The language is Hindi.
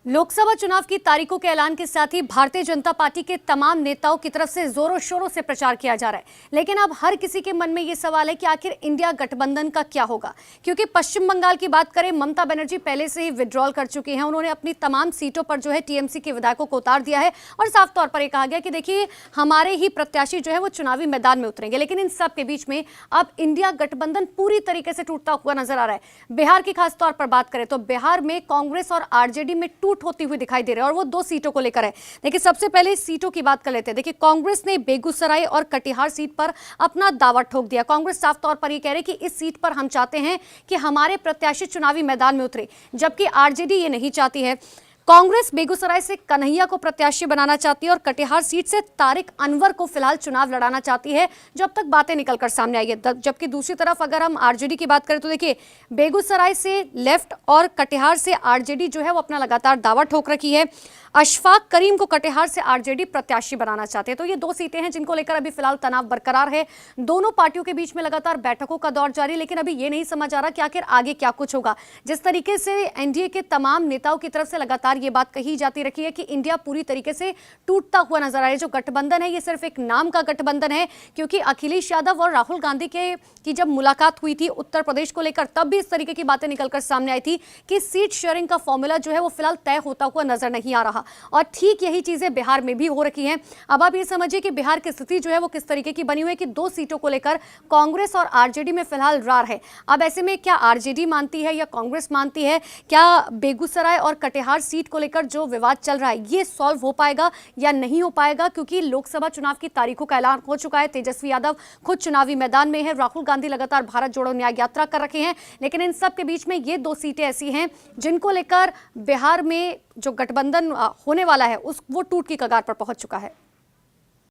लोकसभा चुनाव की तारीखों के ऐलान के साथ ही भारतीय जनता पार्टी के तमाम नेताओं की तरफ से जोरों शोरों से प्रचार किया जा रहा है। लेकिन अब हर किसी के मन में यह सवाल है कि आखिर इंडिया गठबंधन का क्या होगा, क्योंकि पश्चिम बंगाल की बात करें, ममता बनर्जी पहले से ही विड्रॉल कर चुकी हैं। उन्होंने अपनी तमाम सीटों पर जो है टीएमसी के विधायकों को उतार दिया है और साफ तौर पर यह कहा गया कि देखिए हमारे ही प्रत्याशी जो है वो चुनावी मैदान में उतरेंगे। लेकिन इन सब के बीच में अब इंडिया गठबंधन पूरी तरीके से टूटता हुआ नजर आ रहा है। बिहार की खास तौर पर बात करें तो बिहार में कांग्रेस और आरजेडी में टूट होती हुई दिखाई दे रही है और वो दो सीटों को लेकर है। देखिए सबसे पहले सीटों की बात कर लेते हैं। देखिए कांग्रेस ने बेगूसराय और कटिहार सीट पर अपना दावा ठोक दिया। कांग्रेस साफ तौर पर यह कह रही है कि इस सीट पर हम चाहते हैं कि हमारे प्रत्याशी चुनावी मैदान में उतरे, जबकि आरजेडी ये नहीं चाहती है। कांग्रेस बेगूसराय से कन्हैया को प्रत्याशी बनाना चाहती है और कटिहार सीट से तारिक अनवर को फिलहाल चुनाव लड़ाना चाहती है, जब तक बातें निकलकर सामने आई है। जबकि दूसरी तरफ अगर हम आरजेडी की बात करें तो देखिए बेगूसराय से लेफ्ट और कटिहार से आरजेडी जो है वो अपना लगातार दावा ठोक रखी है। अशफाक करीम को कटिहार से आरजेडी प्रत्याशी बनाना चाहते हैं। तो ये दो सीटें हैं जिनको लेकर अभी फिलहाल तनाव बरकरार है। दोनों पार्टियों के बीच में लगातार बैठकों का दौर जारी, लेकिन अभी ये नहीं समझ आ रहा कि आखिर आगे क्या कुछ होगा। जिस तरीके से एनडीए के तमाम नेताओं की तरफ से लगातार ये बात कही जाती रखी है कि इंडिया पूरी तरीके से टूटता हुआ नजर आ रहा है। जो गठबंधन है ये सिर्फ एक नाम का गठबंधन है, क्योंकि अखिलेश यादव और राहुल गांधी की जब मुलाकात हुई थी उत्तर प्रदेश को लेकर, तब भी इस तरीके की बातें निकलकर सामने आई थी कि सीट शेयरिंग का फॉर्मूला जो है वो फिलहाल तय होता हुआ नजर नहीं आ रहा। और ठीक यही चीजें बिहार में भी हो रखी हैं। अब आप ये समझिए कि बिहार की स्थिति जो है वो किस तरीके की बनी हुई है कि दो सीटों को लेकर कांग्रेस और आरजेडी में फिलहाल रार है। अब ऐसे में क्या आरजेडी मानती है या कांग्रेस मानती है, क्या बेगूसराय और कटिहार सीट को लेकर जो विवाद चल रहा है ये सॉल्व हो पाएगा या नहीं हो पाएगा, क्योंकि लोकसभा चुनाव की तारीखों का ऐलान हो चुका है। तेजस्वी यादव खुद चुनावी मैदान में है, राहुल गांधी लगातार भारत जोड़ो न्याय यात्रा कर रखे हैं। लेकिन इन सब के बीच में ये दो सीटें ऐसी हैं जिनको लेकर बिहार में जो गठबंधन होने वाला है वो टूट की कगार पर पहुंच चुका है।